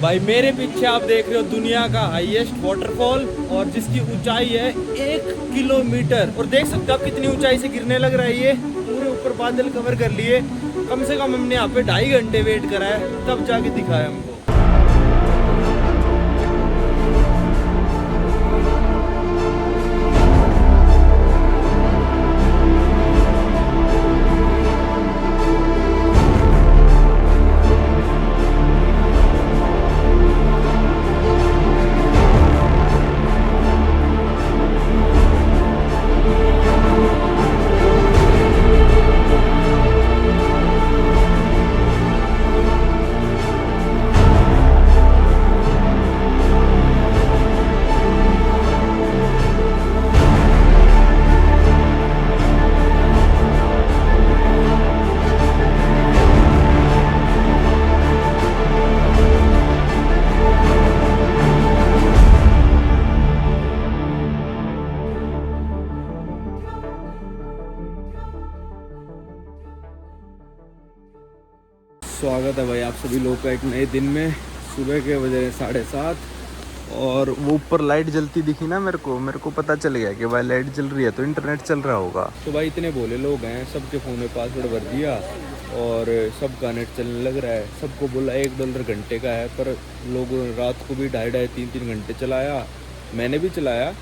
भाई मेरे पीछे आप देख रहे हो दुनिया का हाईएस्ट वाटरफॉल और जिसकी ऊंचाई है 1 किलोमीटर। और देख सकते हो आप कितनी ऊंचाई से गिरने लग रहा है ये। पूरे ऊपर बादल कवर कर लिए। कम से कम हमने यहाँ पे 2.5 घंटे वेट करा है तब जाके दिखाया हमको। स्वागत है भाई आप सभी लोगों का एक नए दिन में। सुबह के बजे 7:30 और वो ऊपर लाइट जलती दिखी ना मेरे को पता चल गया कि भाई लाइट जल रही है तो इंटरनेट चल रहा होगा। तो भाई इतने भोले लोग हैं, सबके फ़ोन में पासवर्ड भर दिया और सबका नेट चलने लग रहा है। सबको बोला $1 घंटे का है, पर लोगों ने रात को भी 2.5-2.5 3-3 घंटे चलाया। मैंने भी चलाया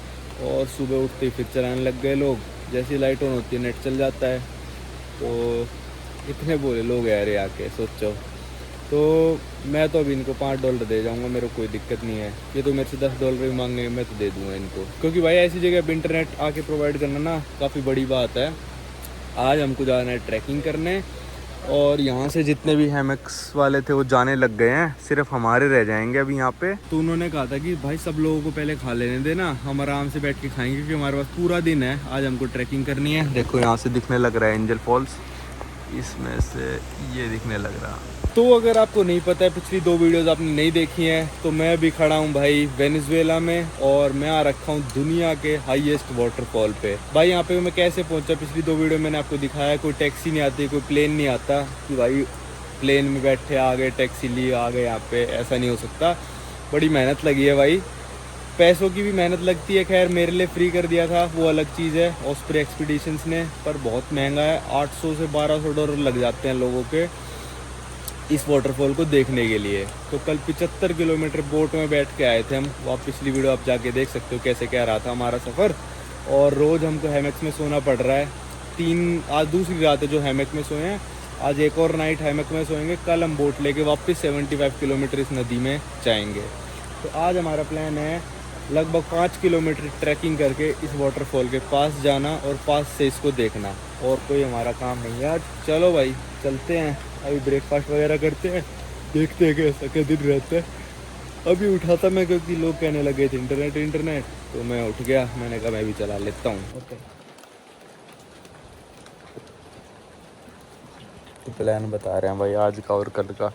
और सुबह उठते ही फिर चलाने लग गए लोग। जैसी लाइट ऑन होती है नेट चल जाता है। तो इतने बोले लोग यार आके सोचो। तो मैं तो अभी इनको $5 दे जाऊंगा, मेरे को कोई दिक्कत नहीं है। ये तो मेरे से $10 भी मांगेंगे, मैं तो दे दूंगा इनको, क्योंकि भाई ऐसी जगह पे इंटरनेट आके प्रोवाइड करना ना काफ़ी बड़ी बात है। आज हमको जाना है ट्रैकिंग करने और यहाँ से जितने भी हैमक्स वाले थे वो जाने लग गए हैं, सिर्फ हमारे रह जाएंगे अभी यहाँ पे। तो उन्होंने कहा था कि भाई सब लोगों को पहले खा लेने देना, हम आराम से बैठ के खाएंगे क्योंकि हमारे पास पूरा दिन है। आज हमको ट्रैकिंग करनी है। देखो यहाँ से दिखने लग रहा है एंजल फॉल्स, इसमें से ये दिखने लग रहा। तो अगर आपको नहीं पता है, पिछली 2 वीडियोस आपने नहीं देखी हैं, तो मैं भी खड़ा हूँ भाई वेनेजुएला में और मैं आ रखा हूँ दुनिया के हाईएस्ट वाटरफॉल पे। भाई यहाँ पे मैं कैसे पहुँचा, पिछली 2 वीडियो मैंने आपको दिखाया। कोई टैक्सी नहीं आती, कोई प्लेन नहीं आता कि भाई प्लेन में बैठे आ गए, टैक्सी लिए आ गए यहाँ पे, ऐसा नहीं हो सकता। बड़ी मेहनत लगी है भाई, पैसों की भी मेहनत लगती है। खैर मेरे लिए फ्री कर दिया था वो अलग चीज़ है ऑस्प्रे एक्सपीडिशंस ने, पर बहुत महंगा है। $800 से $1200 लग जाते हैं लोगों के इस वाटरफॉल को देखने के लिए। तो कल 75 किलोमीटर बोट में बैठ के आए थे हम। वो आप पिछली वीडियो आप जाके देख सकते हो कैसे क्या रहा था हमारा सफ़र। और रोज़ हमको हैमक्स में सोना पड़ रहा है। आज दूसरी रात है जो हैमक में सोए हैं, आज एक और नाइट हैमक में सोएंगे। कल हम बोट लेके वापस 75 किलोमीटर इस नदी में जाएंगे। तो आज हमारा प्लान है लगभग 5 किलोमीटर ट्रैकिंग करके इस वाटरफॉल के पास जाना और पास से इसको देखना, और कोई हमारा काम नहीं है आज। चलो भाई चलते हैं, अभी ब्रेकफास्ट वगैरह करते हैं, देखते हैं कैसा क्या दिन रहता है। अभी उठा था मैं क्योंकि लोग कहने लगे थे इंटरनेट, तो मैं उठ गया। मैंने कहा मैं भी चला लेता हूँ। तो प्लान बता रहे हैं भाई आज का और कल का।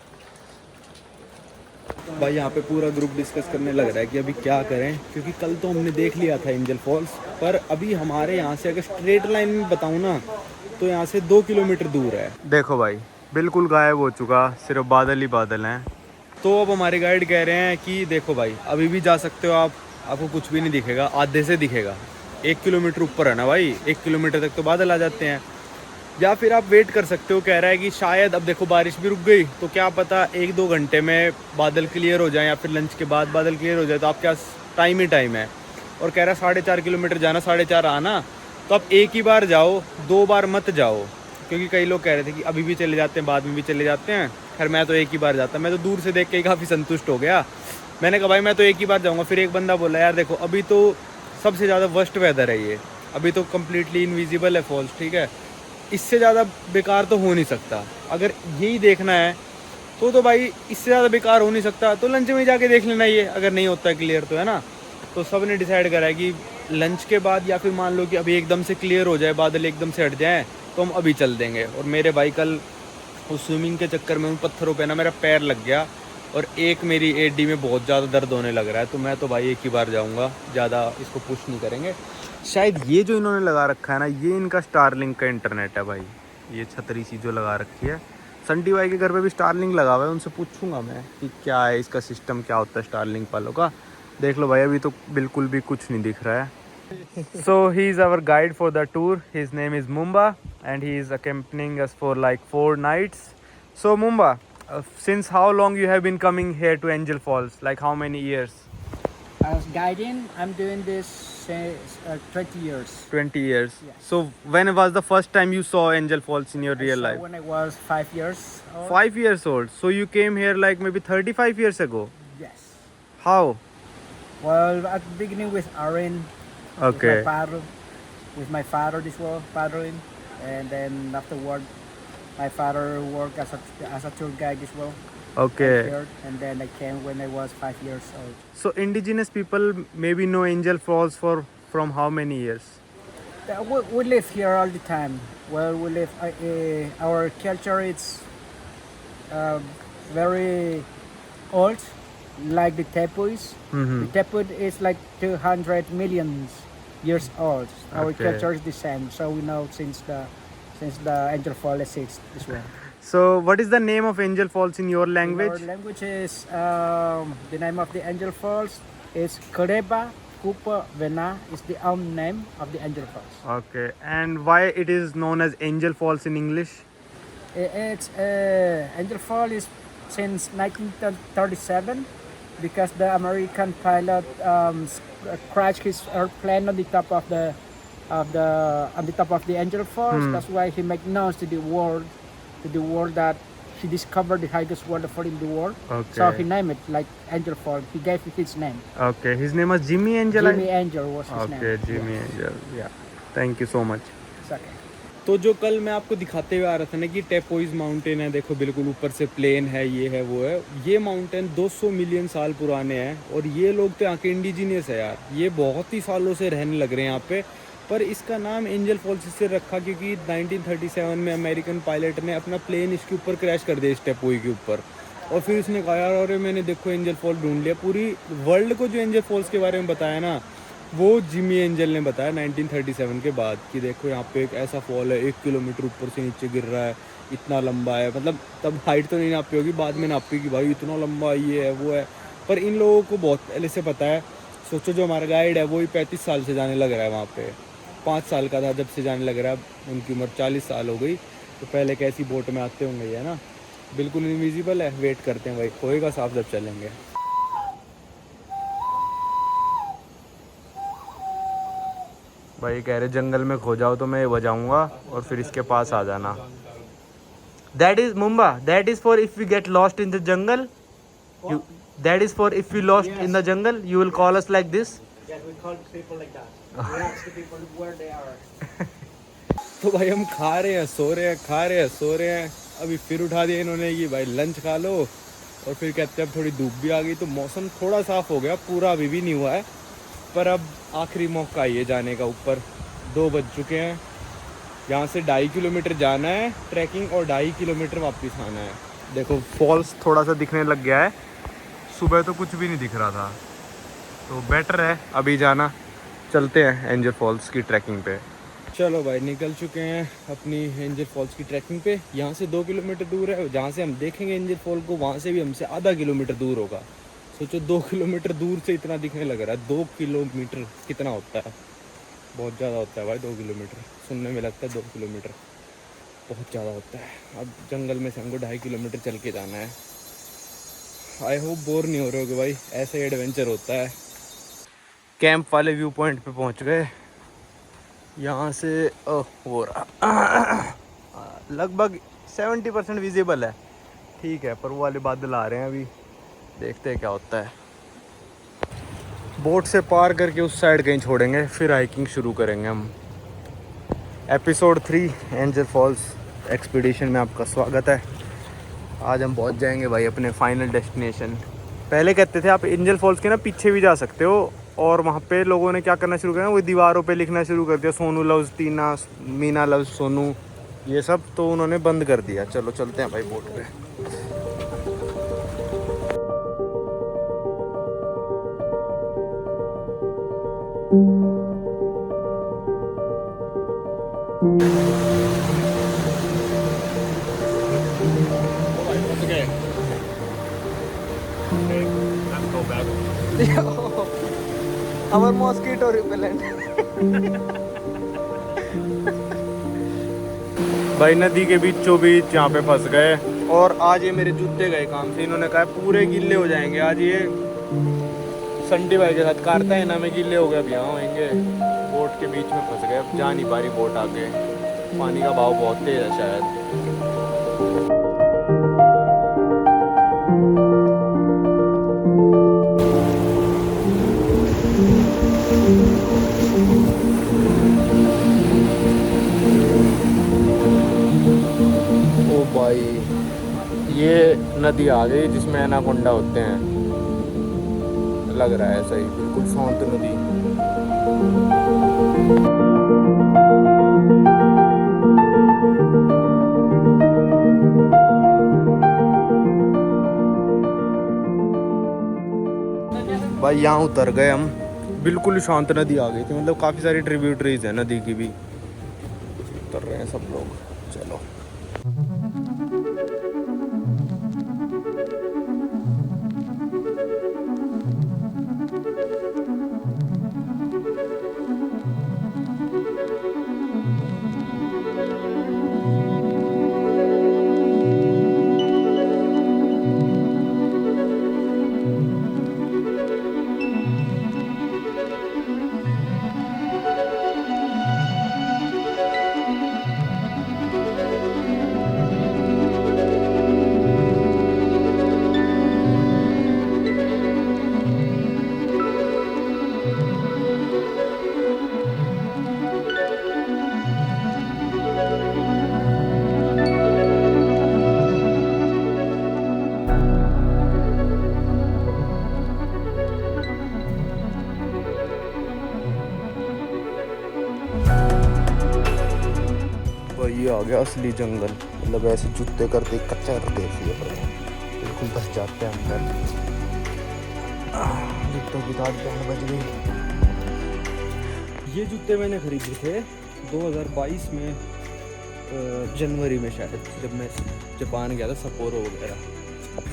भाई यहाँ पे पूरा ग्रुप डिस्कस करने लग रहा है कि अभी क्या करें, क्योंकि कल तो हमने देख लिया था एंजल फॉल्स, पर अभी हमारे यहाँ से अगर स्ट्रेट लाइन में बताऊँ ना तो यहाँ से 2 किलोमीटर दूर है। देखो भाई बिल्कुल गायब हो चुका, सिर्फ बादल ही बादल हैं। तो अब हमारे गाइड कह रहे हैं कि देखो भाई अभी भी जा सकते हो आप, आपको कुछ भी नहीं दिखेगा, आधे से दिखेगा। 1 किलोमीटर ऊपर है ना भाई, 1 किलोमीटर तक तो बादल आ जाते हैं। या फिर आप वेट कर सकते हो, कह रहा है कि शायद अब देखो बारिश भी रुक गई तो क्या पता 1-2 घंटे में बादल क्लियर हो जाए, या फिर लंच के बाद बादल क्लियर हो जाए। तो आपके पास टाइम ही टाइम है। और कह रहा है 4.5 किलोमीटर जाना, 4.5 आना। तो आप एक ही बार जाओ, 2 बार मत जाओ, क्योंकि कई लोग कह रहे थे कि अभी भी चले जाते हैं बाद में भी चले जाते हैं। खैर मैं तो एक ही बार जाता, मैं तो दूर से देख के ही काफ़ी संतुष्ट हो गया। मैंने कहा भाई मैं तो एक ही बार जाऊँगा। फिर एक बंदा बोला यार देखो अभी तो सबसे ज़्यादा वर्स्ट वेदर है ये, अभी तो कम्प्लीटली इनविजिबल है फॉल्स, ठीक है, इससे ज़्यादा बेकार तो हो नहीं सकता। अगर यही देखना है तो भाई इससे ज़्यादा बेकार हो नहीं सकता, तो लंच में जाके देख लेना ये, अगर नहीं होता है क्लियर तो, है ना। तो सब ने डिसाइड करा है कि लंच के बाद, या फिर मान लो कि अभी एकदम से क्लियर हो जाए, बादल एकदम से हट जाए, तो हम अभी चल देंगे। और मेरे भाई कल उस स्विमिंग के चक्कर में उन पत्थरों पे ना मेरा पैर लग गया और एक मेरी एडी में बहुत ज़्यादा दर्द होने लग रहा है। तो मैं तो भाई एक ही बार जाऊँगा, ज़्यादा इसको पुश नहीं करेंगे। शायद ये जो इन्होंने लगा रखा है ना, ये इनका स्टारलिंक का इंटरनेट है भाई। ये छतरी सी जो लगा रखी है, संटी भाई के घर पे भी स्टारलिंक लगा हुआ है, उनसे पूछूंगा मैं कि क्या है इसका सिस्टम, क्या होता है स्टारलिंक वालों का। देख लो भाई अभी तो बिल्कुल भी कुछ नहीं दिख रहा है। So he is our guide for the tour, his name is Mumba and he is accompanying us for like 4 nights. So Mumba, since how long you have been coming here to Angel Falls? Like how many years? As guiding, I'm doing this since 20 years. 20 years. Yes. So when was the first time you saw Angel Falls in your I real saw life? when I was 5 years old. 5 years old. So you came here like maybe 35 years ago. Yes. How? Well, at the beginning with Aaron, Okay. with my father this was paddling, and then afterward, my father worked as a tour guide as well. Okay. Here, and then I came when I was 5 years old. So indigenous people maybe know Angel Falls from how many years? We live here all the time. Well, we live. Our culture is very old, like the tepuis. Mm-hmm. The tepu is like 200 million years old. Our Okay. culture is the same, so we know since the Angel Fall exists as well. So what is the name of Angel Falls in your language? Our language is the name of the Angel Falls is Koreba Kupa Vena is the name of the Angel Falls. Okay. And why it is known as Angel Falls in English? It's Angel Fall is since 1937 because the American pilot crashed his airplane on the top of the Angel Falls. That's why he made known to the world that he discovered the highest waterfall in the world. Okay. So he named it like Angel Fall. He gave it his name. Okay. His name was Jimmy Angel. Jimmy Angel was his name. Okay, Jimmy Angel. Yeah. Thank you so much. It's okay. तो जो कल मैं आपको दिखाते हुए आ रहा था ना कि टेपोइज माउंटेन है, देखो बिल्कुल ऊपर से प्लेन है, ये है वो है, ये माउंटेन 200 मिलियन साल पुराने हैं और ये लोग तो यहाँ के इंडिजीनियस है यार, ये बहुत ही सालों से रहने लग रहे हैं यहाँ पे। पर इसका नाम एंजल फॉल्स इससे रखा क्योंकि 1937 में अमेरिकन पायलट ने अपना प्लेन इसके ऊपर क्रैश कर दिया, इस टेपोई के ऊपर, और फिर उसने कहा यार अरे मैंने देखो एंजल फॉल ढूंढ लिया। पूरी वर्ल्ड को जो एंजल फॉल्स के बारे में बताया ना वो जिमी एंजल ने बताया 1937 के बाद कि देखो यहाँ पे एक ऐसा फॉल है 1 किलोमीटर ऊपर से नीचे गिर रहा है, इतना लंबा है, मतलब तब हाइट तो नहीं नापी होगी, बाद में नापी कि भाई इतना लंबा ये है वो है, पर इन लोगों को बहुत पहले से पता है। सोचो जो हमारा गाइड है वो ही 35 साल से जाने लग रहा है वहाँ पे, 5 साल का था जब से जाने लग रहा है, उनकी उम्र 40 साल हो गई, तो पहले कैसी बोट में आते होंगे, है ना, बिल्कुल इनविजिबल है। वेट करते हैं भाई, होएगा साफ जब चलेंगे। भाई कह रहे जंगल में खो जाओ तो मैं बजाऊंगा और फिर इसके पास आ जाना। दैट इज मुम्बा, that is for if we get lost in the jungle, that is for if we lost in the jungle you will call us like this. तो भाई हम खा रहे हैं सो रहे हैं, खा रहे हैं सो रहे हैं, अभी फिर उठा दिया इन्होंने कि भाई लंच खा लो, और फिर कहते हैं अब थोड़ी धूप भी आ गई तो मौसम थोड़ा साफ हो गया, पूरा अभी भी नहीं हुआ है, पर अब आखिरी मौका है जाने का ऊपर। 2 बज चुके हैं, यहाँ से 2.5 किलोमीटर जाना है ट्रैकिंग और 2.5 किलोमीटर वापस आना है। देखो फॉल्स थोड़ा सा दिखने लग गया है, सुबह तो कुछ भी नहीं दिख रहा था, तो बेटर है अभी जाना। चलते हैं एंजल फॉल्स की ट्रैकिंग पे। चलो भाई निकल चुके हैं अपनी एंजल फॉल्स की ट्रैकिंग पे। यहाँ से 2 किलोमीटर दूर है, जहाँ से हम देखेंगे एंजल फॉल को वहाँ से भी हमसे आधा किलोमीटर दूर होगा। सोचो 2 किलोमीटर दूर से इतना दिखने लग रहा है। 2 किलोमीटर कितना होता है? बहुत ज़्यादा होता है भाई 2 किलोमीटर, सुनने में लगता है 2 किलोमीटर बहुत ज़्यादा होता है। अब जंगल में से हमको 2.5 किलोमीटर चल के जाना है। आई होप बोर नहीं हो रहे होगे भाई, ऐसे एडवेंचर होता है। कैंप वाले व्यू पॉइंट पे पहुंच गए, यहाँ से हो रहा लगभग 70% विजिबल है, ठीक है, पर वो वाले बादल आ रहे हैं अभी, देखते हैं क्या होता है। बोट से पार करके उस साइड कहीं छोड़ेंगे, फिर हाइकिंग शुरू करेंगे हम। एपिसोड 3 एंजल फॉल्स एक्सपीडिशन में आपका स्वागत है। आज हम पहुंच जाएंगे भाई अपने फाइनल डेस्टिनेशन। पहले कहते थे आप एंजल फॉल्स के ना पीछे भी जा सकते हो, और वहाँ पे लोगों ने क्या करना शुरू किया, वो दीवारों पे लिखना शुरू कर दिया सोनू लव्स टीना, मीना लव्स सोनू, ये सब, तो उन्होंने बंद कर दिया। चलो चलते हैं भाई बोट पे। our mosquito repellent. भाई नदी के बीचों बीच यहाँ पे फंस गए और आज ये मेरे जूते गए काम से। इन्होंने कहा पूरे गीले हो जाएंगे आज। ये संडे भाई के साथ कारता है ना में गीले हो गए, अब यहाँ होंगे। बोट के बीच में फंस गए, अब जा नहीं पा रही बोट आगे। पानी का भाव बहुत तेज है शायद। ओ भाई ये नदी आ गई जिसमें एनाकोंडा होते हैं, लग रहा है सही, बिल्कुल शांत नदी। भाई यहाँ उतर गए हम, बिल्कुल शांत नदी आ गई थी। मतलब काफ़ी सारी ट्रिब्यूटरीज है नदी की भी। उतर रहे हैं सब लोग, चलो। ये आ गया असली जंगल। मतलब ऐसे जूते करते कच्चा देखिए, बिल्कुल बस जाते हैं अंदर। जूतों की दाद पहन बज गई। ये जूते मैंने खरीदे थे 2022 में, जनवरी में शायद, जब मैं जापान गया था, सपोरो वगैरह।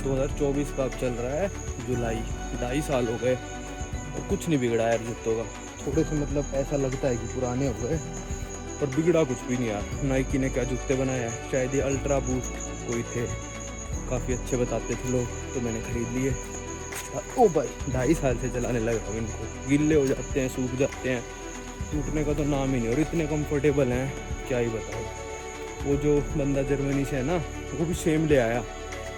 2024 का अब चल रहा है जुलाई, 2.5 साल हो गए और कुछ नहीं बिगड़ा यार जूतों का। थोड़े से मतलब ऐसा लगता है कि पुराने हो गए, पर बिगड़ा कुछ भी नहीं यार। नाइकी ने क्या जूते बनाया है, शायद ये अल्ट्रा बूस्ट कोई थे, काफ़ी अच्छे बताते थे लोग, तो मैंने खरीद लिए। ओ भाई 2.5 साल से चलाने लगा हूँ इनको। गिल्ले हो जाते हैं, सूख जाते हैं, टूटने का तो नाम ही नहीं। और इतने कंफर्टेबल हैं क्या ही बताओ। वो जो बंदा जर्मनी से है ना, वो भी सेम ले आया।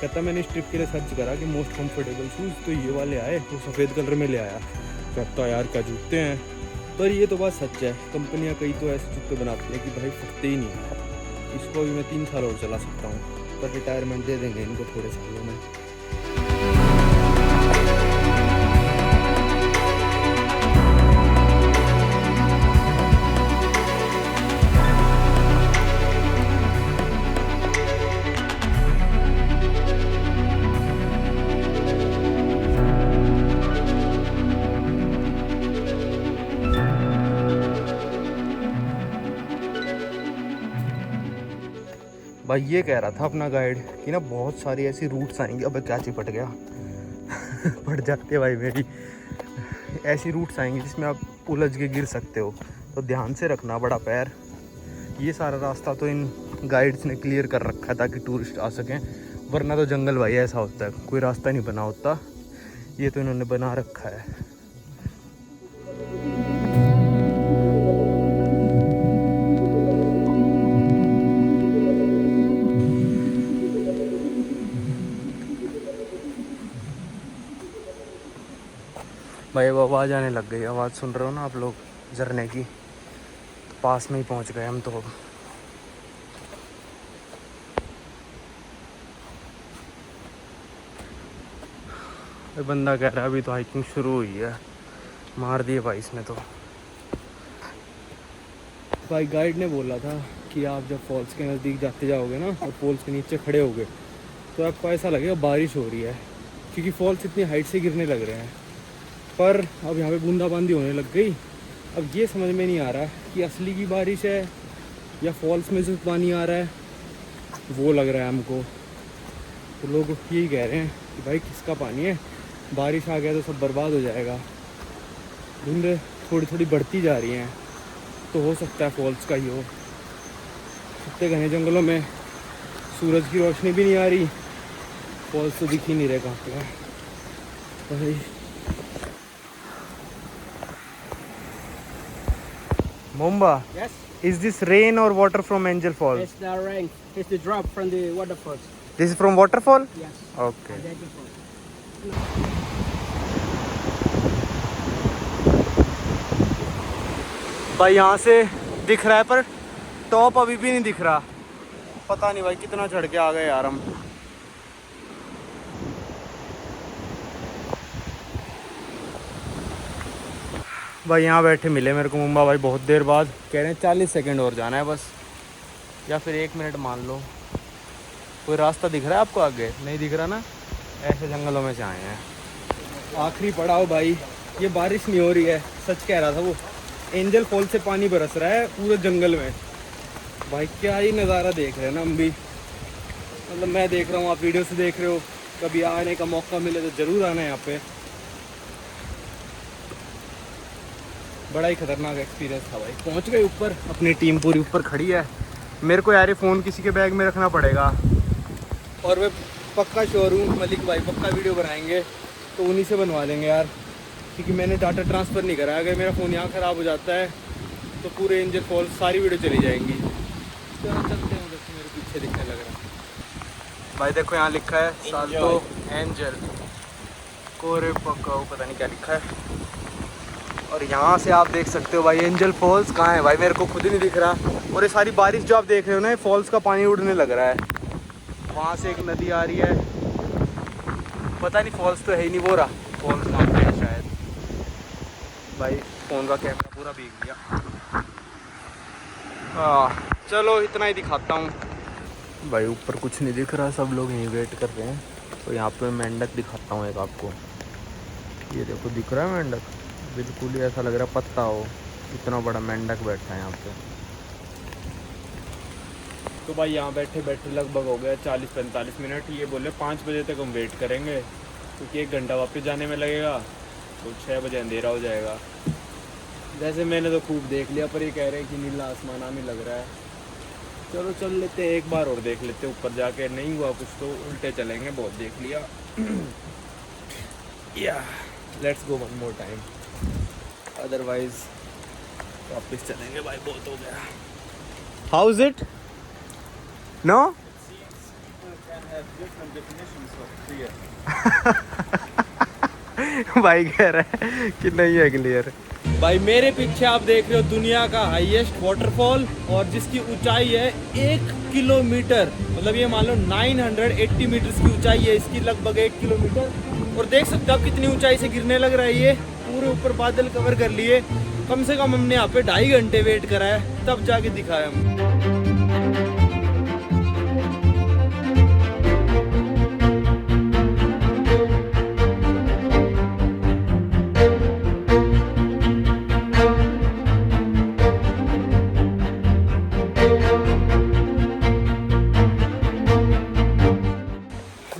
कहता मैंने इस ट्रिप के लिए सर्च करा कि मोस्ट कंफर्टेबल शूज़, तो ये वाले आए। वो सफ़ेद कलर में ले आया। कहता यार क्या जूते हैं। पर ये तो बात सच है, कंपनियां कई तो ऐसे जूते बनाती हैं कि भाई फटते ही नहीं। इसको भी मैं 3 साल और चला सकता हूँ, पर रिटायरमेंट दे देंगे इनको थोड़े सालों में। भाई ये कह रहा था अपना गाइड कि ना बहुत सारी ऐसी रूट्स आएंगी। अबे क्या चिपट गया पड़ जाते हैं भाई मेरी। ऐसी रूट्स आएंगी जिसमें आप उलझ के गिर सकते हो, तो ध्यान से रखना बड़ा पैर। ये सारा रास्ता तो इन गाइड्स ने क्लियर कर रखा है ताकि टूरिस्ट आ सकें, वरना तो जंगल भाई ऐसा होता है, कोई रास्ता नहीं बना होता। ये तो इन्होंने बना रखा है। भाई वो आवाज़ आने लग गई। आवाज़ सुन रहे हो ना आप लोग झरने की? तो पास में ही पहुंच गए हम तो। अब बंदा कह रहा है अभी तो हाइकिंग शुरू हुई है। मार दिए भाई इसने तो। भाई गाइड ने बोला था कि आप जब फॉल्स के नज़दीक जाते जाओगे ना और फॉल्स के नीचे खड़े होगे तो आपको ऐसा लगेगा बारिश हो रही है, क्योंकि फॉल्स इतनी हाइट से गिरने लग रहे हैं। पर अब यहाँ पे बूंदाबांदी होने लग गई। अब ये समझ में नहीं आ रहा कि असली की बारिश है या फॉल्स में जो पानी आ रहा है वो लग रहा है हमको। तो लोग यही कह रहे हैं कि भाई किसका पानी है, बारिश आ गया तो सब बर्बाद हो जाएगा। धुंध थोड़ी थोड़ी बढ़ती जा रही हैं, तो हो सकता है फॉल्स का ही हो। इतने घने जंगलों में सूरज की रोशनी भी नहीं आ रही, फॉल्स तो दिख ही नहीं रहे कहाँ पे है भाई। Mumba, Yes, is this rain or water from Angel Falls? it's the rain. It's the drop from the waterfalls. This is from waterfall? Yes. Okay. And then the falls. भाई यहाँ से दिख रहा है पर टॉप अभी भी नहीं दिख रहा। पता नहीं भाई कितना चढ़ के आ गए यार हम। भाई यहाँ बैठे मिले मेरे को मुंबा भाई बहुत देर बाद। कह रहे हैं 40 सेकंड और जाना है बस, या फिर 1 मिनट मान लो। कोई रास्ता दिख रहा है आपको आगे? नहीं दिख रहा ना, ऐसे जंगलों में से आए हैं। आखिरी पड़ाव भाई, ये बारिश नहीं हो रही है, सच कह रहा था वो। एंजल फॉल से पानी बरस रहा है पूरे जंगल में। भाई क्या ही नज़ारा देख रहे हैं ना हम भी। मतलब मैं देख रहा हूँ, आप वीडियो से देख रहे हो। कभी आने का मौका मिले तो ज़रूर आना है यहाँ पे। बड़ा ही खतरनाक एक्सपीरियंस था भाई। पहुँच गए ऊपर, अपनी टीम पूरी ऊपर खड़ी है। मेरे को यार ये फ़ोन किसी के बैग में रखना पड़ेगा, और वे पक्का शोरूम मलिक भाई पक्का वीडियो बनाएंगे तो उन्हीं से बनवा देंगे यार, क्योंकि मैंने डाटा ट्रांसफ़र नहीं करा। अगर मेरा फ़ोन यहाँ ख़राब हो जाता है तो पूरे एंजल फॉल्स सारी वीडियो चली जाएंगी। चलो चलते हैं, उधर से मेरे पीछे दिखने लग रहा है भाई। देखो यहाँ लिखा है साल्टो एंजल कोरे पकाओ, पता नहीं क्या लिखा है। और यहाँ से आप देख सकते हो भाई एंजल फॉल्स कहाँ है भाई, मेरे को खुद ही नहीं दिख रहा। और ये सारी बारिश जो आप देख रहे हो ना, ये फॉल्स का पानी उड़ने लग रहा है। वहाँ से एक नदी आ रही है, पता नहीं फॉल्स तो है ही नहीं, वो रहा फॉल्स वहाँ पे है शायद। भाई फ़ोन का कैमरा पूरा भीग गया। चलो इतना ही दिखाता हूँ भाई। ऊपर कुछ नहीं दिख रहा, सब लोग यहीं वेट कर रहे हैं। तो यहाँ पे मेंढक दिखाता हूँ एक आपको। ये देखो दिख रहा है मेंढक, बिल्कुल ही ऐसा लग रहा है पत्ता हो, इतना बड़ा मेंढक बैठा है यहाँ पे। तो भाई यहाँ बैठे बैठे लगभग हो गया 40-45 मिनट। ये बोले 5 बजे तक हम वेट करेंगे, क्योंकि 1 घंटा वापस जाने में लगेगा, तो 6 बजे अंधेरा हो जाएगा। वैसे मैंने तो खूब देख लिया, पर ये कह रहे हैं कि नीला आसमान हमें लग रहा है। चलो चल लेते हैं, एक बार और देख लेते हैं ऊपर जाके। नहीं हुआ कुछ तो उल्टे चलेंगे, बहुत देख लिया। या let's go one more time, otherwise वापस चलेंगे भाई, बहुत हो गया। How is it? नो भाई कह रहा है कि नहीं है क्लियर। भाई मेरे पीछे आप देख रहे हो दुनिया का हाईएस्ट वाटरफॉल, और जिसकी ऊंचाई है 1 किलोमीटर। मतलब ये मान लो 980 मीटर की ऊंचाई है इसकी, लगभग 1 किलोमीटर। और देख सकते हो आप कितनी ऊंचाई से गिरने लग रहा है ये। पूरे ऊपर बादल कवर कर लिए। कम से कम हमने यहाँ पे 2.5 घंटे वेट करा है, तब जाके दिखाया हम।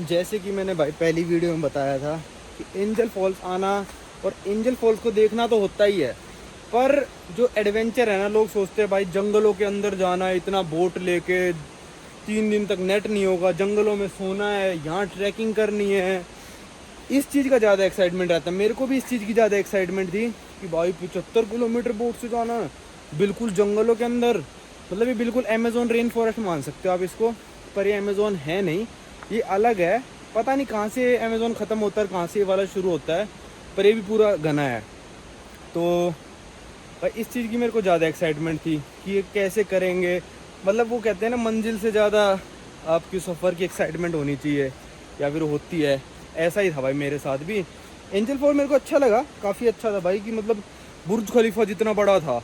जैसे कि मैंने भाई पहली वीडियो में बताया था कि एंजल फॉल्स आना और एंजल फॉल्स को देखना तो होता ही है, पर जो एडवेंचर है ना, लोग सोचते हैं भाई जंगलों के अंदर जाना है, इतना बोट लेके 3 दिन तक नेट नहीं होगा, जंगलों में सोना है, यहाँ ट्रैकिंग करनी है। इस चीज़ का ज़्यादा एक्साइटमेंट रहता है। मेरे को भी इस चीज़ की ज़्यादा एक्साइटमेंट थी कि भाई 75 किलोमीटर बोट से जाना है, बिल्कुल जंगलों के अंदर। मतलब ये बिल्कुल अमेज़ोन रेन फॉरेस्ट मान सकते हो आप इसको, पर ये अमेज़ोन है नहीं, ये अलग है। पता नहीं कहाँ से अमेज़ोन ख़त्म होता है, कहाँ से ये वाला शुरू होता है, पर ये भी पूरा घना है। तो भाई इस चीज़ की मेरे को ज़्यादा एक्साइटमेंट थी कि ये कैसे करेंगे। मतलब वो कहते हैं ना, मंजिल से ज़्यादा आपकी सफ़र की एक्साइटमेंट होनी चाहिए, या फिर होती है। ऐसा ही था भाई मेरे साथ भी। एंजल फॉल मेरे को अच्छा लगा, काफ़ी अच्छा था भाई। कि मतलब बुर्ज खलीफा जितना बड़ा था,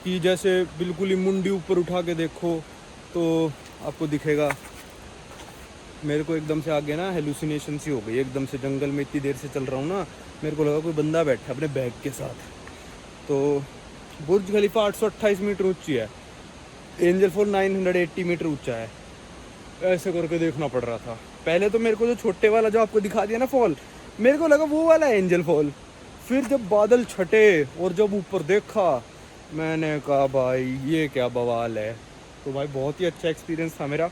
कि जैसे बिल्कुल ही मुंडी ऊपर उठा के देखो तो आपको दिखेगा। मेरे को एकदम से आगे ना हेलुसिनेशन सी हो गई, एकदम से जंगल में इतनी देर से चल रहा हूँ ना, मेरे को लगा कोई बंदा बैठा अपने बैग के साथ। तो बुर्ज खलीफा 828 मीटर ऊंची है, एंजल फॉल 980 मीटर ऊंचा है। ऐसे करके देखना पड़ रहा था। पहले तो मेरे को जो छोटे वाला जो आपको दिखा दिया ना फॉल, मेरे को लगा वो वाला एंजल फॉल। फिर जब बादल छटे और जब ऊपर देखा, मैंने कहा भाई ये क्या बवाल है। तो भाई बहुत ही अच्छा एक्सपीरियंस था मेरा।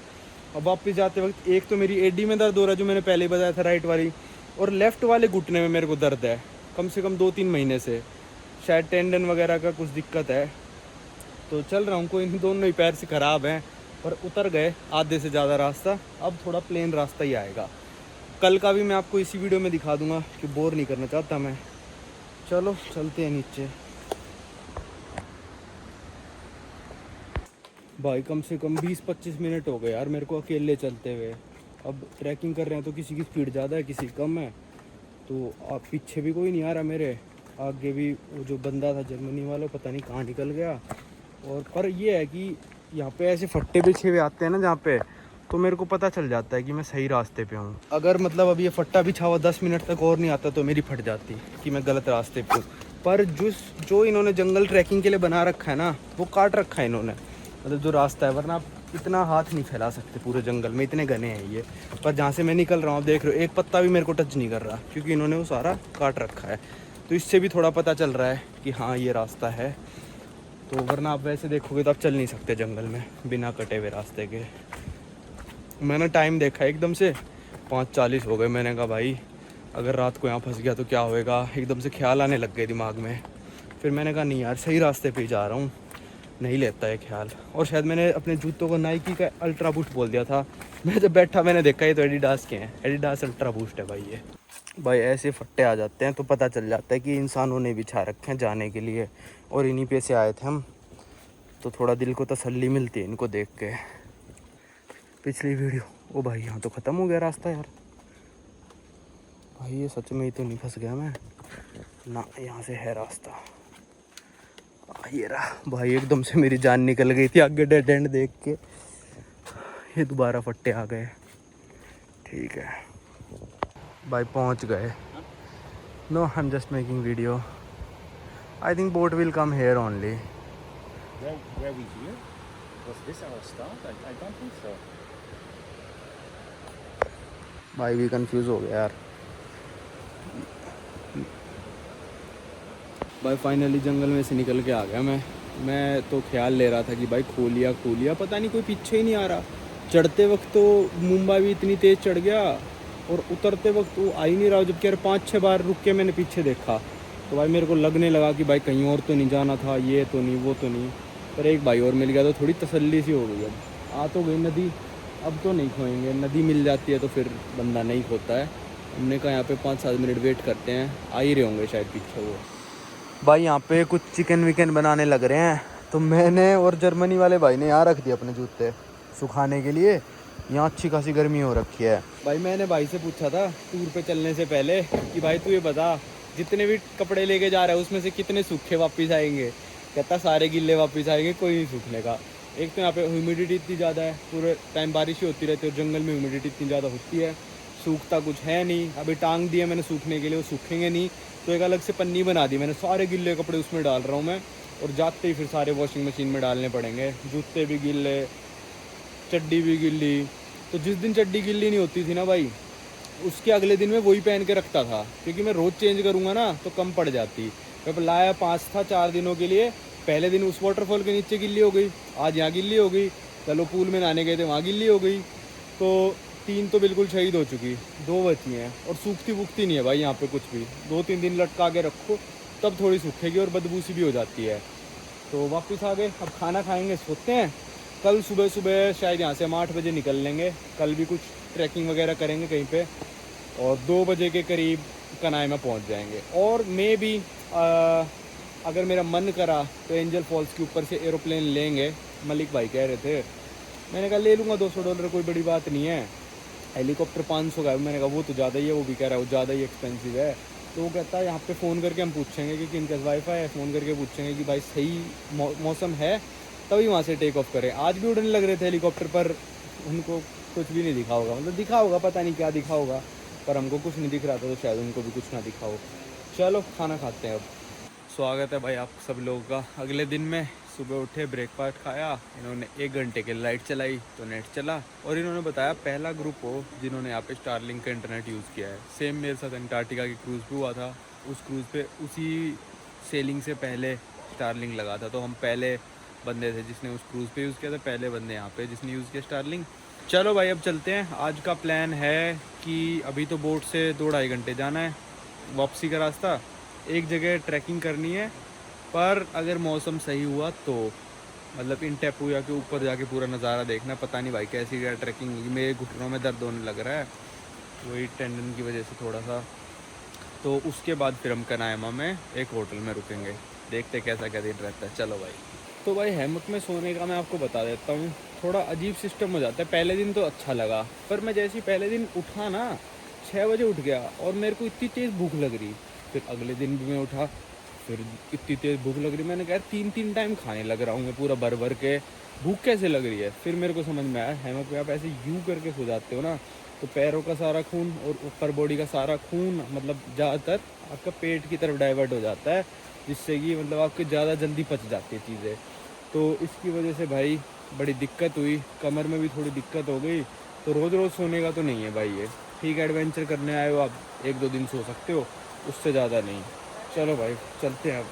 अब वापस जाते वक्त एक तो मेरी एडी में दर्द हो रहा है, जो मैंने पहले ही बताया था, राइट वाली, और लेफ़्ट वाले घुटने में मेरे को दर्द है कम से कम 2-3 महीने से। शायद टेंडन वगैरह का कुछ दिक्कत है। तो चल रहा हूँ, कोई इन दोनों ही पैर से ख़राब हैं, पर उतर गए आधे से ज़्यादा रास्ता। अब थोड़ा प्लेन रास्ता ही आएगा। कल का भी मैं आपको इसी वीडियो में दिखा दूंगा, कि बोर नहीं करना चाहता मैं। चलो चलते हैं नीचे। भाई कम से कम 20-25 मिनट हो गए यार मेरे को अकेले चलते हुए। अब ट्रैकिंग कर रहे हैं तो किसी की स्पीड ज़्यादा है, किसी की कम है। तो आप पीछे भी कोई नहीं आ रहा मेरे, आगे भी वो जो बंदा था जर्मनी वाला पता नहीं कहाँ निकल गया। और पर ये है कि यहाँ पे ऐसे फट्टे बिछे हुए आते हैं ना जहाँ पे, तो मेरे को पता चल जाता है कि मैं सही रास्ते पे हूँ। अगर मतलब अब ये फट्टा बिछा हुआ 10 मिनट तक और नहीं आता तो मेरी फट जाती कि मैं गलत रास्ते पे हूँ। पर जो इन्होंने जंगल ट्रैकिंग के लिए बना रखा है ना, वो काट रखा है इन्होंने, मतलब जो रास्ता है। वरना आप इतना हाथ नहीं फैला सकते पूरे जंगल में, इतने घने हैं ये। पर जहाँ से मैं निकल रहा हूँ आप देख रहे हो, एक पत्ता भी मेरे को टच नहीं कर रहा, क्योंकि इन्होंने वो सारा काट रखा है। तो इससे भी थोड़ा पता चल रहा है कि हाँ ये रास्ता है। तो वरना आप वैसे देखोगे तो आप चल नहीं सकते जंगल में बिना कटे हुए रास्ते के। मैंने टाइम देखा एकदम से 5:40 हो गए। मैंने कहा भाई अगर रात को यहाँ फंस गया तो क्या होएगा। एकदम से ख्याल आने लग गए दिमाग में। फिर मैंने कहा नहीं यार, सही रास्ते पे ही जा रहा हूँ, नहीं लेता है ख्याल। और शायद मैंने अपने जूतों को नाइकी का अल्ट्रा बूस्ट बोल दिया था। मैं जब बैठा मैंने देखा ये तो एडिडास के हैं, एडिडास अल्ट्रा बूस्ट है भाई ये। भाई ऐसे फट्टे आ जाते हैं तो पता चल जाता है कि इंसानों ने बिछा रखे हैं जाने के लिए, और इन्हीं पे से आए थे हम। तो थोड़ा दिल को तसल्ली मिलती है इनको देख के। पिछली वीडियो, ओ भाई यहाँ तो ख़त्म हो गया रास्ता यार। भाई ये सच में ही तो नहीं फंस गया मैं ना, यहाँ से है रास्ता। ये रहा भाई, एकदम से मेरी जान निकल गई थी आगे डेड एंड देख के। ये दोबारा फट्टे आ गए। ठीक है भाई पहुंच गए। No I am just making video. I think boat will come here only. Where we here? Was this our stop? I don't think so. भाई भी कंफ्यूज हो गया यार। भाई फाइनली जंगल में से निकल के आ गया मैं तो ख्याल ले रहा था कि भाई खो लिया, पता नहीं कोई पीछे ही नहीं आ रहा। चढ़ते वक्त तो मुंबई भी इतनी तेज़ चढ़ गया, और उतरते वक्त वो आ ही नहीं रहा। जबकि यार 5-6 बार रुक के मैंने पीछे देखा, तो भाई मेरे को लगने लगा कि भाई कहीं और तो नहीं जाना था, ये तो नहीं वो तो नहीं। पर एक भाई और मिल गया तो थोड़ी तसल्ली सी हो गई। अब आ तो गई नदी, अब तो नहीं खोएंगे। नदी मिल जाती है तो फिर बंदा नहीं खोता है। हमने कहा यहाँ पे 5-7 मिनट वेट करते हैं, आ ही रहे होंगे शायद पीछे वो। भाई यहाँ पे कुछ चिकन विकन बनाने लग रहे हैं, तो मैंने और जर्मनी वाले भाई ने यहाँ रख दिए अपने जूते सुखाने के लिए। यहाँ अच्छी खासी गर्मी हो रखी है। भाई मैंने भाई से पूछा था टूर पे चलने से पहले कि भाई तू ये बता, जितने भी कपड़े लेके जा रहा है उसमें से कितने सूखे वापस आएंगे। कहता सारे गिल्ले वापस आएंगे, कोई नहीं सूखने का। एक तो यहाँ पे ह्यूमिडिटी इतनी ज़्यादा है, पूरे टाइम बारिश ही होती रहती है, और जंगल में ह्यूमिडिटी इतनी ज़्यादा होती है, सूखता कुछ है नहीं। अभी टांग दिए मैंने सूखने के लिए, वो सूखेंगे नहीं, तो एक अलग से पन्नी बना दी मैंने। सारे गिल्ले कपड़े उसमें डाल रहा हूँ मैं, और जाते ही फिर सारे वॉशिंग मशीन में डालने पड़ेंगे। जूते भी गिल्ले, चड्डी भी गिल्ली। तो जिस दिन चड्डी गिल्ली नहीं होती थी ना भाई, उसके अगले दिन मैं वही पहन के रखता था, क्योंकि मैं रोज़ चेंज करूँगा ना तो कम पड़ जाती। मैं लाया 5 था 4 दिनों के लिए। पहले दिन उस वाटरफॉल के नीचे गिल्ली हो गई, आज यहाँ गिल्ली हो गई, चलो पूल में नहाने गए थे वहाँ गिल्ली हो गई। तो 3 तो बिल्कुल शहीद हो चुकी, 2 बची हैं। और सूखती वूखती नहीं है भाई यहाँ पे कुछ भी। 2-3 दिन लटका के रखो तब थोड़ी सूखेगी, और बदबू सी भी हो जाती है। तो वापस आ गए, अब खाना खाएंगे, सोते हैं। कल सुबह सुबह शायद यहाँ से हम 8 बजे निकल लेंगे। कल भी कुछ ट्रैकिंग वगैरह करेंगे कहीं पे, और 2 बजे के करीब कनाई में पहुँच जाएंगे। और मे भी अगर मेरा मन करा तो एंजल फॉल्स के ऊपर से एरोप्लेन लेंगे। मलिक भाई कह रहे थे, मैंने कहा ले लूँगा, $200 कोई बड़ी बात नहीं है। हेलीकॉप्टर 500 का है, मैंने कहा वो तो ज़्यादा ही है। वो भी कह रहा है वो ज़्यादा ही एक्सपेंसिव है। तो वो कहता है यहाँ पे फ़ोन करके हम पूछेंगे कि किनका वाईफाई है, फ़ोन करके पूछेंगे कि भाई सही मौसम है तभी वहाँ से टेक ऑफ करें। आज भी उड़ने लग रहे थे हेलीकॉप्टर पर, उनको कुछ भी नहीं दिखा होगा, मतलब दिखा होगा, पता नहीं क्या दिखा होगा, पर हमको कुछ नहीं दिख रहा था, तो शायद उनको भी कुछ ना दिखा हो। चलो खाना खाते हैं अब। स्वागत है भाई आप सब लोगों का अगले दिन में। सुबह उठे, ब्रेकफास्ट खाया, इन्होंने 1 घंटे के लाइट चलाई तो नेट चला। और इन्होंने बताया पहला ग्रुप हो जिन्होंने यहाँ पे स्टारलिंक का इंटरनेट यूज़ किया है। सेम मेरे साथ अंटार्कटिका की क्रूज़ पे हुआ था, उस क्रूज़ पे उसी सेलिंग से पहले स्टारलिंक लगा था, तो हम पहले बंदे थे जिसने उस क्रूज़ पे यूज़ किया था, पहले बंदे यहाँ पे जिसने यूज़ किया स्टारलिंक। चलो भाई अब चलते हैं। आज का प्लान है कि अभी तो बोट से 2-2.5 घंटे जाना है, वापसी का रास्ता, एक जगह ट्रैकिंग करनी है। पर अगर मौसम सही हुआ तो मतलब इन टेपुया के ऊपर जाके पूरा नज़ारा देखना। पता नहीं भाई कैसी क्या ट्रैकिंग होगी, मेरे घुटनों में दर्द होने लग रहा है वही टेंडन की वजह से थोड़ा सा। तो उसके बाद फिर हम कनायमा में एक होटल में रुकेंगे, देखते कैसा क्या दिन रहता है। चलो भाई। तो भाई हैमक में सोने का मैं आपको बता देता हूँ, थोड़ा अजीब सिस्टम हो जाता है। पहले दिन तो अच्छा लगा, पर मैं जैसे ही पहले दिन उठा ना, 6 बजे उठ गया और मेरे को इतनी तेज़ भूख लग रही। फिर अगले दिन भी मैं उठा, फिर इतनी तेज़ भूख लग रही, मैंने कहा 3-3 टाइम खाने लग रहा हूँ मैं पूरा भर भर के, भूख कैसे लग रही है। फिर मेरे को समझ में आया हैमक में आप ऐसे यूँ करके सो जाते हो ना, तो पैरों का सारा खून और ऊपर बॉडी का सारा खून मतलब ज़्यादातर आपका पेट की तरफ डाइवर्ट हो जाता है, जिससे कि मतलब आपके ज़्यादा जल्दी पच जाती है चीज़ें। तो इसकी वजह से भाई बड़ी दिक्कत हुई, कमर में भी थोड़ी दिक्कत हो गई। तो रोज़ रोज़ सोने का तो नहीं है भाई ये, ठीक है एडवेंचर करने आए हो आप, 1-2 दिन सो सकते हो, उससे ज़्यादा नहीं। चलो भाई चलते हैं अब।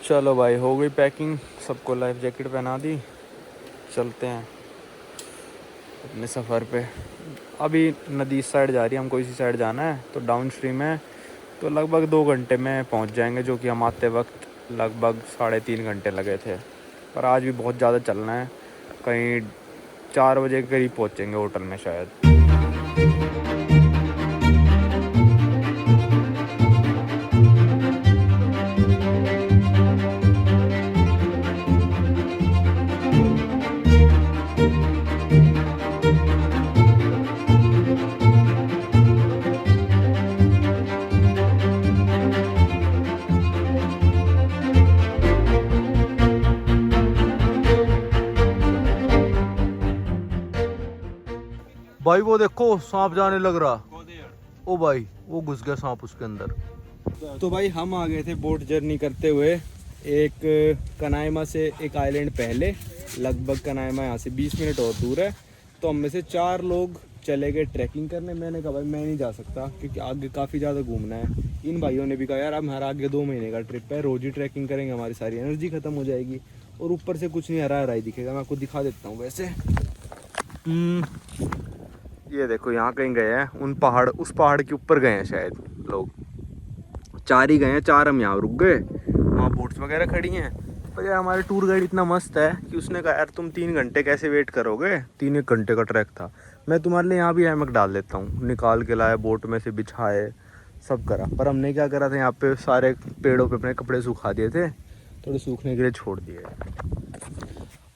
चलो भाई हो गई पैकिंग, सबको लाइफ जैकेट पहना दी, चलते हैं अपने सफ़र पे। अभी नदी इस साइड जा रही है, हमको इसी साइड जाना है, तो डाउन स्ट्रीम है, तो लगभग 2 घंटे में पहुंच जाएंगे, जो कि हम आते वक्त लगभग 3.5 घंटे लगे थे। पर आज भी बहुत ज़्यादा चलना है, कहीं 4 बजे के करीब पहुंचेंगे होटल में शायद। भाई वो देखो सांप जाने लग रहा, ओ भाई वो घुस गया सांप उसके अंदर। तो भाई हम आ गए थे बोट जर्नी करते हुए एक कनायमा से एक आइलैंड पहले, लगभग कनायमा यहाँ से 20 मिनट और दूर है। तो हम में से 4 लोग चले गए ट्रैकिंग करने। मैंने कहा भाई मैं नहीं जा सकता क्योंकि आगे काफ़ी ज़्यादा घूमना है। इन भाइयों ने भी कहा यार हमारा आगे 2 महीने का ट्रिप है, रोज़ ही ट्रैकिंग करेंगे, हमारी सारी एनर्जी ख़त्म हो जाएगी और ऊपर से कुछ नहीं हरा हरा ही दिखेगा। मैं आपको दिखा देता हूँ वैसे। ये देखो यहाँ कहीं गए हैं, उन पहाड़, उस पहाड़ के ऊपर गए हैं शायद लोग, 4 ही गए हैं, 4 हम यहाँ रुक गए, वहाँ बोट्स वगैरह खड़ी हैं। पर यार हमारे टूर गाइड इतना मस्त है कि उसने कहा यार तुम 3 घंटे कैसे वेट करोगे, 3-1 घंटे का ट्रैक था, मैं तुम्हारे लिए यहाँ भी हैमक डाल देता हूँ। निकाल के लाया, बोट में से बिछाए, सब करा। पर हमने क्या करा था, यहाँ पे सारे पेड़ों पे अपने कपड़े सुखा दिए थे, थोड़े सूखने के लिए छोड़ दिए।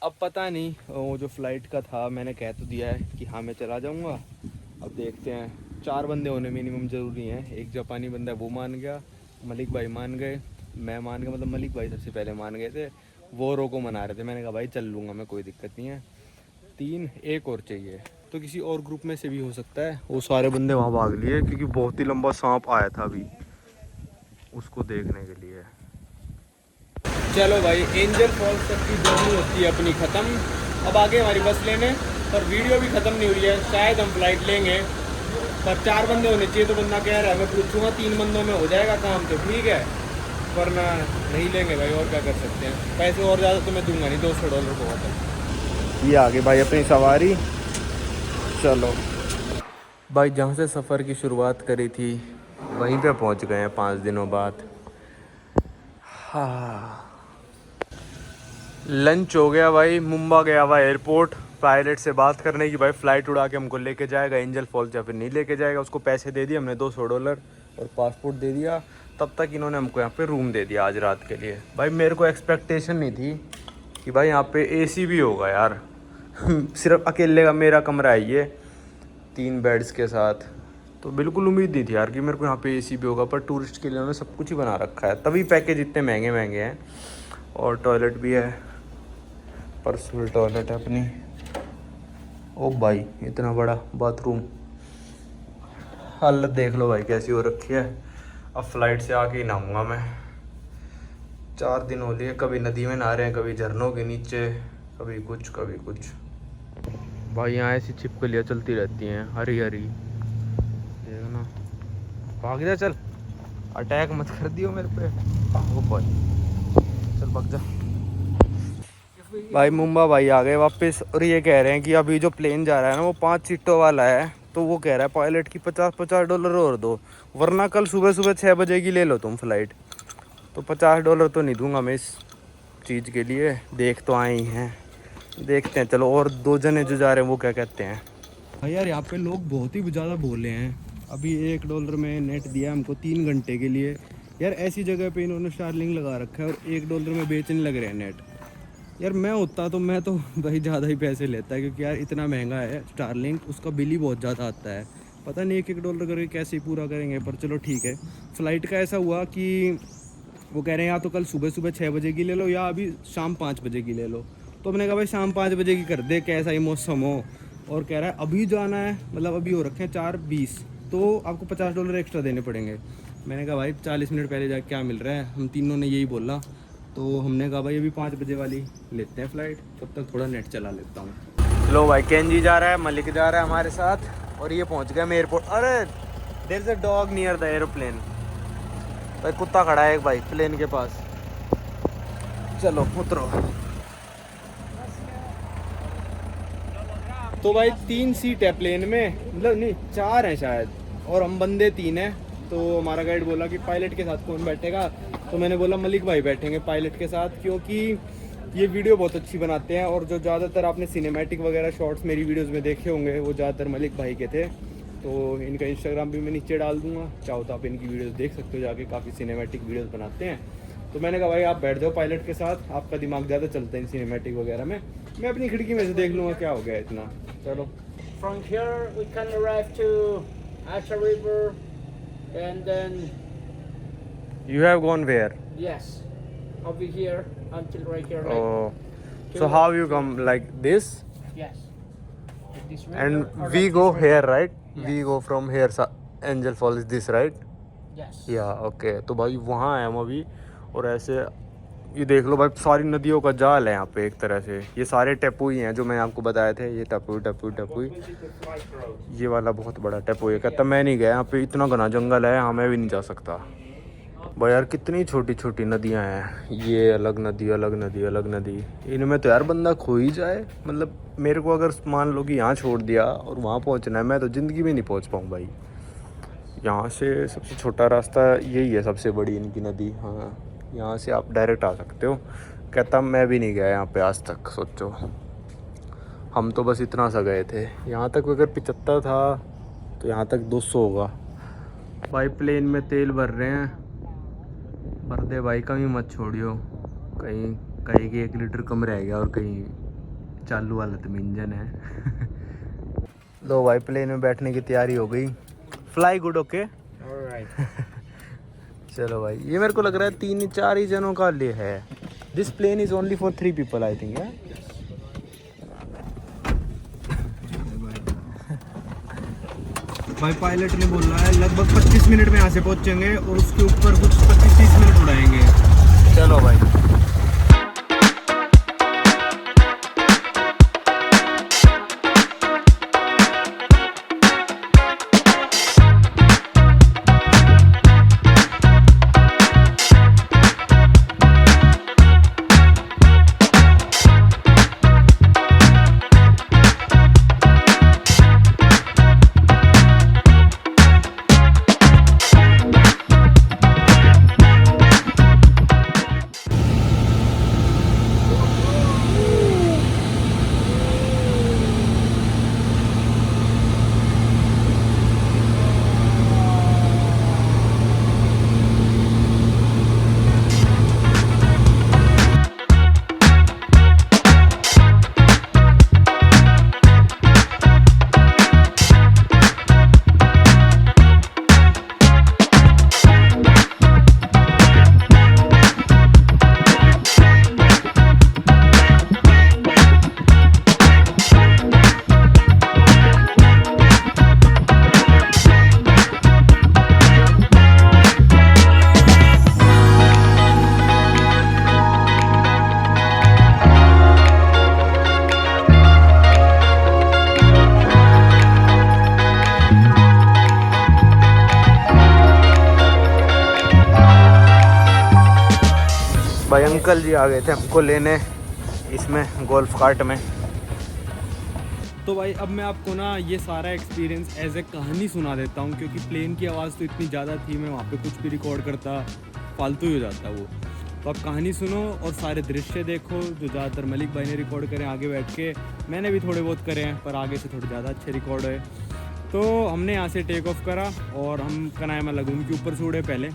अब पता नहीं, वो जो फ़्लाइट का था मैंने कह तो दिया है कि हाँ मैं चला जाऊँगा। अब देखते हैं, 4 बंदे होने मिनिमम ज़रूरी हैं। एक जापानी बंदा है वो मान गया, मलिक भाई मान गए, मैं मान गया, मतलब मलिक भाई सबसे पहले मान गए थे, वो रोको मना रहे थे। मैंने कहा भाई चल लूँगा मैं, कोई दिक्कत नहीं है। 3 एक और चाहिए, तो किसी और ग्रुप में से भी हो सकता है। वो सारे बंदे वहाँ भाग लिए क्योंकि बहुत ही लंबा सांप आया था अभी, उसको देखने के लिए। चलो भाई एंजल फॉल्स तक की जर्नी होती है अपनी ख़त्म। अब आगे हमारी बस लेने, पर वीडियो भी ख़त्म नहीं हुई है, शायद हम फ्लाइट लेंगे। पर 4 बंदे होने चाहिए, तो बंदा कह रहा है, मैं पूछूंगा 3 बंदों में हो जाएगा काम तो ठीक है, वरना नहीं लेंगे भाई, और क्या कर सकते हैं। पैसे और ज़्यादा तो मैं दूंगा नहीं, $200 बहुत है। ये आगे भाई अपनी सवारी। चलो भाई जहाँ से सफ़र की शुरुआत करी थी वहीं पे पहुँच गए हैं 5 दिनों बाद। हाँ लंच हो गया भाई, मुंबा गया हुआ एयरपोर्ट पायलट से बात करने की, भाई फ़्लाइट उड़ा के हमको लेके जाएगा एंजल फॉल्स या फिर नहीं लेके जाएगा। उसको पैसे दे दिए हमने, $200 और पासपोर्ट दे दिया। तब तक इन्होंने हमको यहाँ पे रूम दे दिया आज रात के लिए। भाई मेरे को एक्सपेक्टेशन नहीं थी कि भाई यहाँ पे एसी भी होगा यार। सिर्फ अकेले का मेरा कमरा है ये, 3 बेड्स के साथ, तो बिल्कुल उम्मीद नहीं थी यार कि मेरे को यहाँ पे एसी भी होगा। पर टूरिस्ट के लिए उन्होंने सब कुछ ही बना रखा है, तभी पैकेज इतने महंगे महंगे हैं। और टॉयलेट भी है, पर्सनल टॉयलेट है अपनी। ओ भाई इतना बड़ा बाथरूम, हालत देख लो भाई कैसी हो रखी है। अब फ्लाइट से आके ही नहाऊंगा मैं। 4 दिन हो लिए, कभी नदी में नहा रहे हैं, कभी झरनों के नीचे, कभी कुछ कभी कुछ। भाई यहाँ ऐसी छिपकलियाँ चलती रहती हैं हरी हरी, देखना। भाग जा, चल, अटैक मत कर दियो मेरे पे। भागो भाई, चल भाग जा। भाई मुंबा भाई आ गए वापस, और ये कह रहे हैं कि अभी जो प्लेन जा रहा है ना वो 5 सीटों वाला है, तो वो कह रहा है पायलट की $50 और दो, वरना कल सुबह सुबह 6 बजे की ले लो तुम फ्लाइट। तो $50 तो नहीं दूंगा मैं इस चीज़ के लिए। देख तो आए ही हैं, देखते हैं। चलो, और 2 जने जो जा रहे हैं वो क्या कहते हैं। भाई यार यहाँ पे लोग बहुत ही ज़्यादा बोले हैं। अभी $1 में नेट दिया हमको 3 घंटे के लिए। यार ऐसी जगह पे इन्होंने स्टारलिंक लगा रखा है और $1 में बेचने लग रहे हैं नेट। यार मैं होता तो मैं तो भाई ज़्यादा ही पैसे लेता, क्योंकि यार इतना महंगा है स्टारलिंक, उसका बिल ही बहुत ज़्यादा आता है। पता नहीं $1 करके कैसे ही पूरा करेंगे, पर चलो ठीक है। फ़्लाइट का ऐसा हुआ कि वो कह रहे हैं या तो कल सुबह 6 बजे की ले लो या अभी शाम 5 बजे की ले लो। तो हमने कहा भाई शाम 5 बजे की कर दे, कैसा ही मौसम हो। और कह रहा है अभी जाना है, मतलब अभी हो रखे हैं 4:20, तो आपको $50 एक्स्ट्रा देने पड़ेंगे। मैंने कहा भाई 40 मिनट पहले जाके क्या मिल रहा है, हम तीनों ने यही बोला। तो हमने कहा भाई अभी 5 बजे वाली लेते हैं फ़्लाइट, तब तक थोड़ा नेट चला लेता हूँ। लो भाई, केंजी जा रहा है, मलिक जा रहा है हमारे साथ, और ये पहुँच गया हम एयरपोर्ट। अरे there is a dog near the airplane. भाई कुत्ता खड़ा है एक भाई प्लेन के पास। चलो उतरो। तो भाई 3 सीट है प्लेन में, मतलब नहीं 4 हैं शायद, और हम बंदे 3 हैं। तो हमारा गाइड बोला कि पायलट के साथ कौन बैठेगा, तो मैंने बोला मलिक भाई बैठेंगे पायलट के साथ, क्योंकि ये वीडियो बहुत अच्छी बनाते हैं। और जो ज़्यादातर आपने सिनेमैटिक वगैरह शॉर्ट्स मेरी वीडियोस में देखे होंगे वो ज़्यादातर मलिक भाई के थे। तो इनका इंस्टाग्राम भी मैं नीचे डाल दूंगा, चाहो तो आप इनकी वीडियोस देख सकते हो जाके, काफ़ी सिनेमैटिक वीडियोस बनाते हैं। तो मैंने कहा भाई आप बैठ जाओ पायलट के साथ, आपका दिमाग ज़्यादा चलता है इन सिनेमैटिक वगैरह में, मैं अपनी खिड़की में से देख लूँगा क्या हो गया इतना। चलो। From here we can arrive to Asha River and then You have gone where? yes, over here until right here. Oh, so how you come like this? Yes. With this river And or we like go this river. here, right? Yes. We go from here. Angel Fall is this, right? Yes. Yeah, okay. तो भाई वहाँ है हम अभी, और ऐसे ये देख लो भाई सारी नदियों का जाल है यहाँ पे एक तरह से। ये सारे टैपुई हैं जो मैंने आपको बताए थे, ये टैपुई। ये वाला बहुत बड़ा टैपुई है। कहता मैं नहीं गया यहाँ पे, इतना घना जंगल है, यहाँ मैं भी नहीं जा सकता। भाई यार कितनी छोटी छोटी नदियाँ हैं, ये अलग नदी अलग नदी अलग नदी, इनमें तो यार बंदा खो ही जाए। मतलब मेरे को अगर मान लो कि यहाँ छोड़ दिया और वहाँ पहुँचना है, मैं तो ज़िंदगी में नहीं पहुँच पाऊँ भाई। यहाँ से सबसे छोटा रास्ता यही है, सबसे बड़ी इनकी नदी। हाँ, यहाँ से आप डायरेक्ट आ सकते हो। कहता मैं भी नहीं गया यहाँ पे आज तक। सोचो, हम तो बस इतना सा गए थे। यहाँ तक अगर 75 था तो यहाँ तक 200 होगा। भाई प्लेन में तेल भर रहे हैं, भर दे भाई, कमी मत छोड़ियो। कहीं कहीं कि 1 लीटर कम रह गया और कहीं चालू हालत में इंजन है। लो भाई प्लेन में बैठने की तैयारी हो गई। Fly good, okay. Alright. चलो भाई, ये मेरे को लग रहा है 3-4 ही जनों का लिए है। This plane is only for 3 people I think. भाई पायलट ने बोला है लगभग 25 मिनट में यहाँ से पहुँचेंगे, और उसके ऊपर कुछ 25-30 मिनट उड़ाएंगे। चलो भाई। अंकल जी आ गए थे हमको लेने इसमें गोल्फ कार्ट में। तो भाई अब मैं आपको ना ये सारा एक्सपीरियंस एज ए कहानी सुना देता हूँ, क्योंकि प्लेन की आवाज़ तो इतनी ज़्यादा थी, मैं वहाँ पे कुछ भी रिकॉर्ड करता फालतू ही हो जाता वो। तो आप कहानी सुनो और सारे दृश्य देखो जो ज़्यादातर मलिक भाई ने रिकॉर्ड करें आगे बैठ के, मैंने भी थोड़े बहुत करे हैं पर आगे से थोड़े ज़्यादा अच्छे रिकॉर्ड है। तो हमने यहाँ से टेक ऑफ करा और हम कनायमा लगून के ऊपर से उड़े पहले,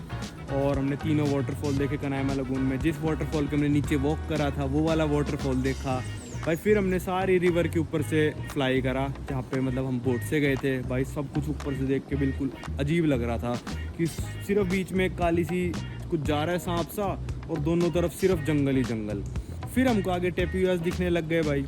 और हमने तीनों वाटरफॉल देखे कनायमा लगून में। जिस वाटरफॉल के हमने नीचे वॉक करा था वो वाला वाटरफॉल देखा भाई। फिर हमने सारी रिवर के ऊपर से फ्लाई करा, जहाँ पे मतलब हम बोट से गए थे भाई। सब कुछ ऊपर से देख के बिल्कुल अजीब लग रहा था कि सिर्फ बीच में काली सी कुछ जा रहा है सांप सा, और दोनों तरफ सिर्फ जंगल ही जंगल। फिर हमको आगे टेपीवास दिखने लग गए भाई,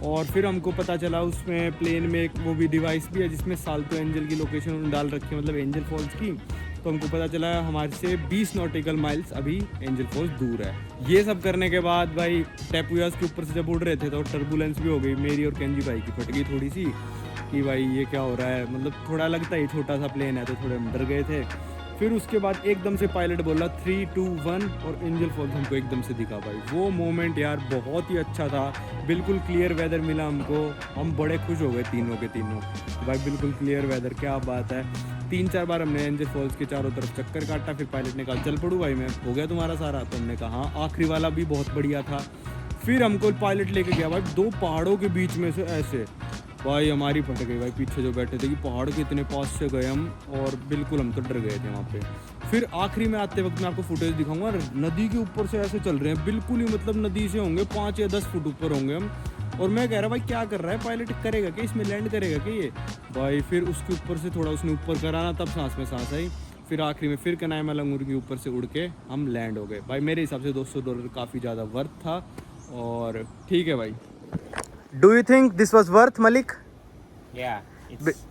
और फिर हमको पता चला उसमें प्लेन में एक वो भी डिवाइस भी है जिसमें साल्तो एंजल की लोकेशन उन्होंने डाल रखी है, मतलब एंजल फॉल्स की। तो हमको पता चला हमारे से 20 नॉटिकल माइल्स अभी एंजल फॉल्स दूर है। ये सब करने के बाद भाई टेपीवास के ऊपर से जब उड़ रहे थे तो टर्बुलेंस भी हो गई मेरी और केंजी भाई की, फट गई थोड़ी सी कि भाई ये क्या हो रहा है, मतलब थोड़ा लगता ही छोटा सा प्लेन है तो थोड़े हम डर गए थे। फिर उसके बाद एकदम से पायलट बोला 3, 2, 1 और एंजल फॉल्स हमको एकदम से दिखा भाई। वो मोमेंट यार बहुत ही अच्छा था, बिल्कुल क्लियर वेदर मिला हमको, हम बड़े खुश हो गए तीनों के तीनों भाई। बिल्कुल क्लियर वेदर, क्या बात है। 3-4 बार हमने एंजल फॉल्स के चारों तरफ चक्कर काटा। फिर पायलट ने कहा चल पड़ू भाई मैं, हो गया तुम्हारा सारा? तो हमने कहा हाँ। आखिरी वाला भी बहुत बढ़िया था। फिर हमको पायलट लेके गया भाई 2 पहाड़ों के बीच में से ऐसे भाई, हमारी फट गई भाई पीछे जो बैठे थे कि पहाड़ के इतने पास से गए हम, और बिल्कुल हम तो डर गए थे वहाँ पे। फिर आखिरी में आते वक्त मैं आपको फुटेज दिखाऊंगा, नदी के ऊपर से ऐसे चल रहे हैं बिल्कुल ही, मतलब नदी से होंगे 5 या 10 फुट ऊपर होंगे हम। और मैं कह रहा भाई क्या कर रहा है पायलट, करेगा क्या इसमें, लैंड करेगा क्या ये भाई। फिर उसके ऊपर से थोड़ा उसने ऊपर कराना, तब सांस में सांस आई। फिर आखिरी में फिर कनायमा लगून के ऊपर से उड़ के हम लैंड हो गए भाई। मेरे हिसाब से $200 काफ़ी ज़्यादा वर्थ था, और ठीक है भाई। Do you think this was worth Malik? Yeah,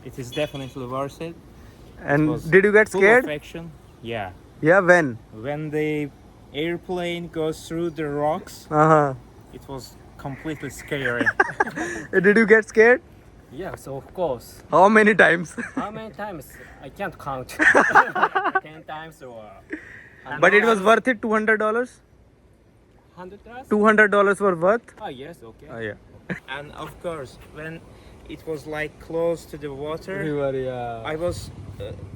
it is definitely worth it. And was did you get Full scared? of action. Yeah. Yeah, when? When the airplane goes through the rocks, it was completely scary. Did you get scared? Yes, of course. How many times? How many times? I can't count. 10 times or. But it was worth it, $200? $100? $200 were worth? Oh yes, okay. Yeah. And of course, when it was like close to the water, Yeah. I was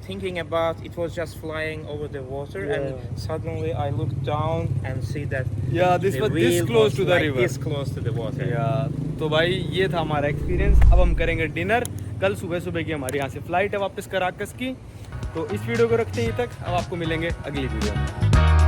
thinking about it was just flying over the water, and suddenly I looked down and see that Yeah, this the was this wheel close was to the like river. this close to the water. Yeah. तो भाई ये था हमारा experience. अब हम करेंगे dinner. कल सुबह सुबह की हमारी यहाँ से फ्लाइट है वापस कराकस की। तो इस वीडियो को रखते हैं यहीं तक, अब आपको मिलेंगे अगली वीडियो में।